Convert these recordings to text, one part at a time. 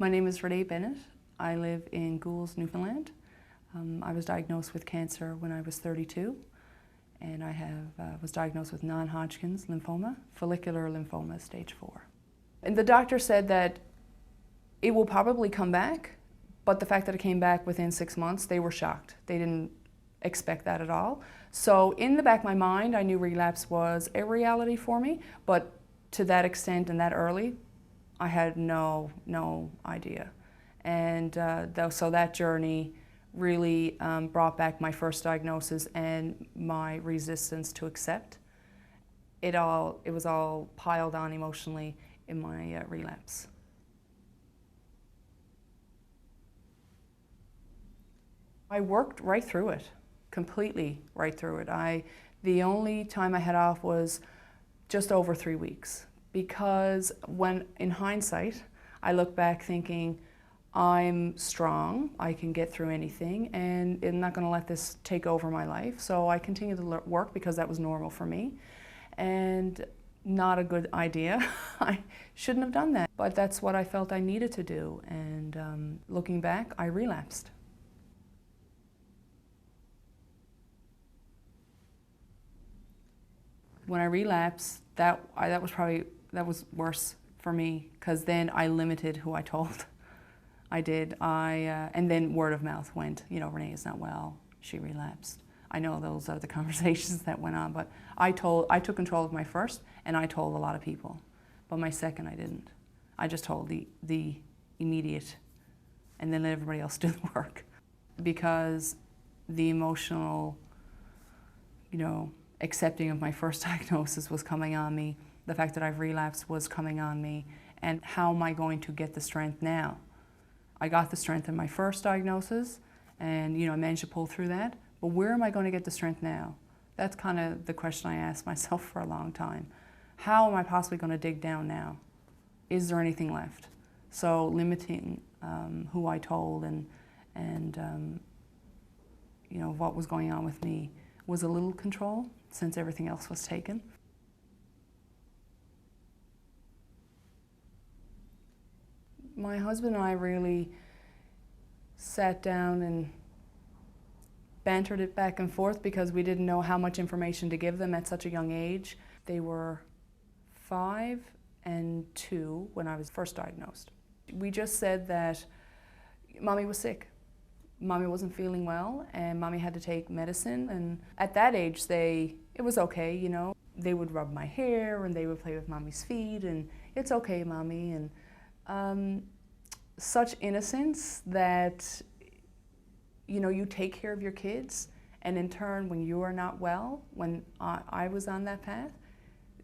My name is Renée Bennett. I live in Goulds, Newfoundland. I was diagnosed with cancer when I was 32, and I was diagnosed with non-Hodgkin's lymphoma, follicular lymphoma, stage 4. And the doctor said that it will probably come back, but the fact that it came back within 6 months, they were shocked. They didn't expect that at all. So in the back of my mind, I knew relapse was a reality for me, but to that extent and that early, I had no idea. And so that journey really brought back my first diagnosis and my resistance to accept. It was all piled on emotionally in my relapse. I worked right through it, completely right through it. The only time I had off was just over 3 weeks, because when, in hindsight, I look back thinking, I'm strong, I can get through anything, and I'm not going to let this take over my life. So I continued to work because that was normal for me, and not a good idea. I shouldn't have done that, but that's what I felt I needed to do, and looking back, I relapsed. When I relapsed, that was worse for me, because then I limited who I told. I did. And then word of mouth went, Renee is not well, she relapsed. I know those are the conversations that went on, but I took control of my first, and I told a lot of people. But my second, I didn't. I just told the immediate, and then let everybody else do the work. Because the emotional, accepting of my first diagnosis was coming on me. The fact that I've relapsed was coming on me. And how am I going to get the strength now? I got the strength in my first diagnosis, and I managed to pull through that. But where am I going to get the strength now? That's kind of the question I asked myself for a long time. How am I possibly going to dig down now? Is there anything left? So limiting who I told and what was going on with me was a little control, since everything else was taken. My husband and I really sat down and bantered it back and forth, because we didn't know how much information to give them at such a young age. They were 5 and 2 when I was first diagnosed. We just said that Mommy was sick. Mommy wasn't feeling well, and Mommy had to take medicine. And at that age, it was okay, They would rub my hair, and they would play with Mommy's feet, and it's okay, Mommy. And such innocence that, you take care of your kids, and in turn, when you are not well, when I was on that path,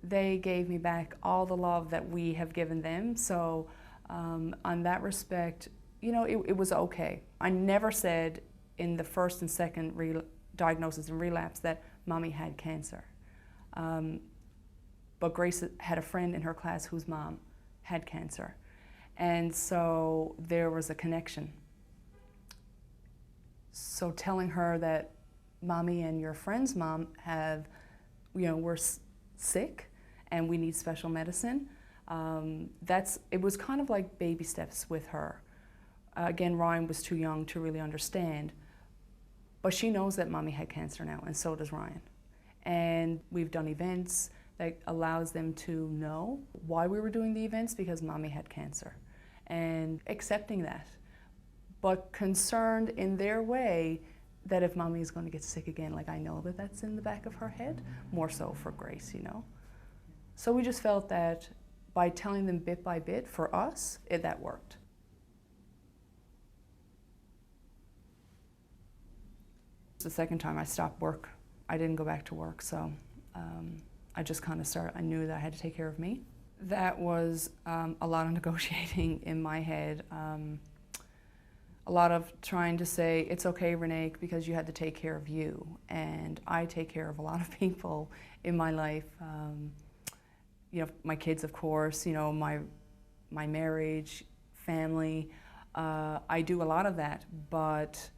they gave me back all the love that we have given them. So on that respect, it was okay. I never said in the first and second diagnosis and relapse that Mommy had cancer. But Grace had a friend in her class whose mom had cancer. And so there was a connection. So telling her that Mommy and your friend's mom were sick and we need special medicine, it was kind of like baby steps with her. Again, Ryan was too young to really understand, but she knows that Mommy had cancer now, and so does Ryan. And we've done events that allows them to know why we were doing the events, because Mommy had cancer, and accepting that, but concerned in their way that if Mommy is going to get sick again, like I know that that's in the back of her head, more so for Grace, So we just felt that by telling them bit by bit, for us, that worked. The second time I stopped work, I didn't go back to work, so I just kind of I knew that I had to take care of me. That was a lot of negotiating in my head, a lot of trying to say, it's okay, Renee, because you had to take care of you, and I take care of a lot of people in my life. My kids, of course, my marriage, family. I do a lot of that, but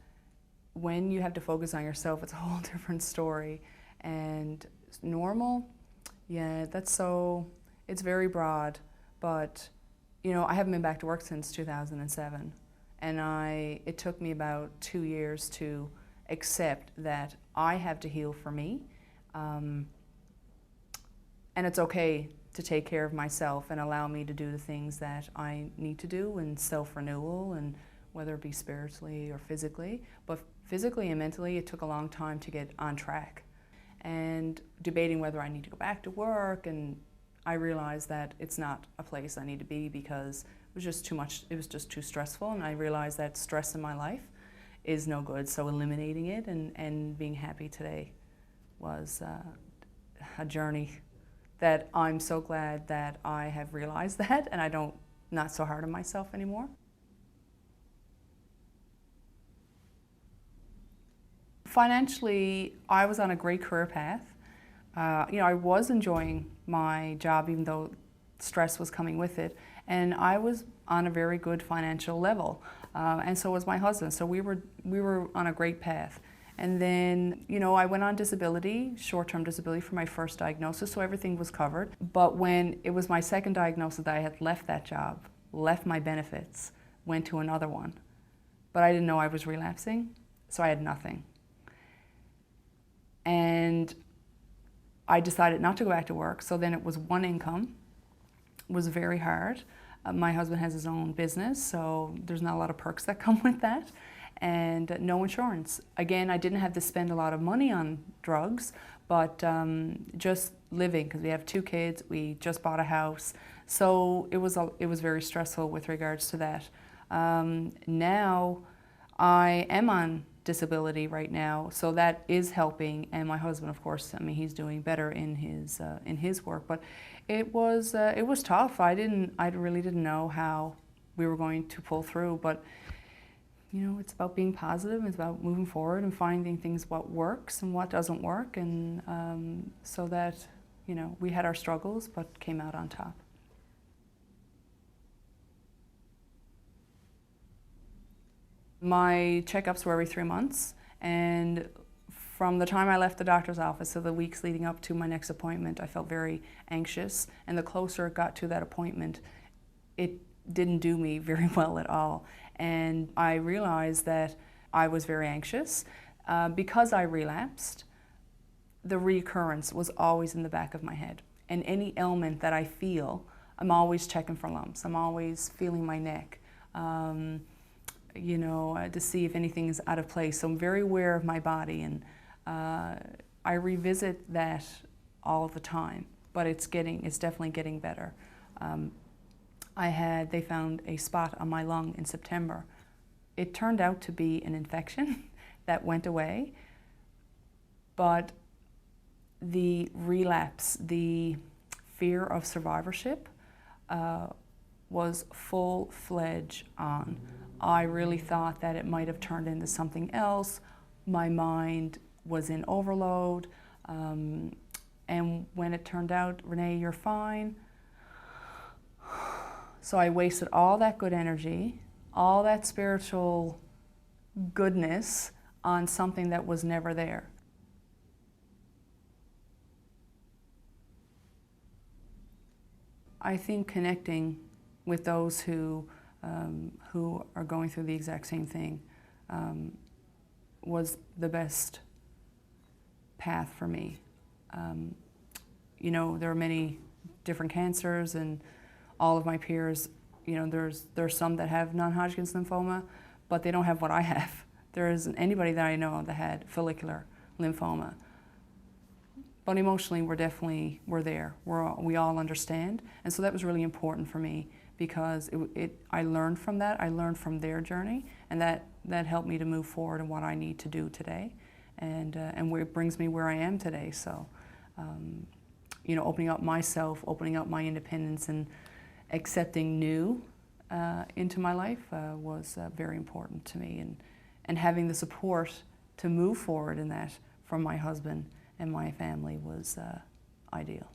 when you have to focus on yourself, it's a whole different story. And normal, yeah, it's very broad, but You know, I haven't been back to work since 2007, and it took me about 2 years to accept that I have to heal for me, and it's okay to take care of myself and allow me to do the things that I need to do, and self-renewal, and whether it be spiritually or physically. But physically and mentally, it took a long time to get on track, and debating whether I need to go back to work, and I realized that it's not a place I need to be because it was just too much, it was just too stressful, and I realized that stress in my life is no good, so eliminating it and being happy today was a journey that I'm so glad that I have realized that, and I don't, not so hard on myself anymore. Financially, I was on a great career path. You know, I was enjoying my job even though stress was coming with it, and I was on a very good financial level, and so was my husband. So we were on a great path. And then, you know, I went on disability, short-term disability for my first diagnosis, so everything was covered. But when it was my second diagnosis that I had left that job, left my benefits, went to another one. But I didn't know I was relapsing, so I had nothing. And I decided not to go back to work, so then it was one income. It was very hard. My husband has his own business, so there's not a lot of perks that come with that. And no insurance. Again, I didn't have to spend a lot of money on drugs, but just living, because we have 2 kids, we just bought a house. So it was very stressful with regards to that. Now I am on disability right now, so that is helping, and my husband, of course, I mean, he's doing better in his work, but it was tough. I really didn't know how we were going to pull through, but you know, it's about being positive, it's about moving forward and finding things what works and what doesn't work, and so that, you know, we had our struggles but came out on top. My checkups were every 3 months, and from the time I left the doctor's office to the weeks leading up to my next appointment, I felt very anxious, and the closer it got to that appointment, it didn't do me very well at all. And I realized that I was very anxious. Because I relapsed, the recurrence was always in the back of my head. And any ailment that I feel, I'm always checking for lumps. I'm always feeling my neck, you know, to see if anything is out of place. So I'm very aware of my body, and I revisit that all the time. But it's definitely getting better. They found a spot on my lung in September. It turned out to be an infection that went away, but the relapse, the fear of survivorship was full-fledged on. I really thought that it might have turned into something else. My mind was in overload, and when it turned out, Renee, you're fine. So I wasted all that good energy, all that spiritual goodness on something that was never there. I think connecting with those who are going through the exact same thing was the best path for me. You know, there are many different cancers, and all of my peers, you know, there's some that have non-Hodgkin's lymphoma, but they don't have what I have. There isn't anybody that I know that had follicular lymphoma. But emotionally, we're there. We all understand, and so that was really important for me, because I learned from that. I learned from their journey, and that helped me to move forward in what I need to do today, and where it brings me where I am today. So, you know, opening up myself, opening up my independence, and accepting new into my life was very important to me, and having the support to move forward in that from my husband and my family was ideal.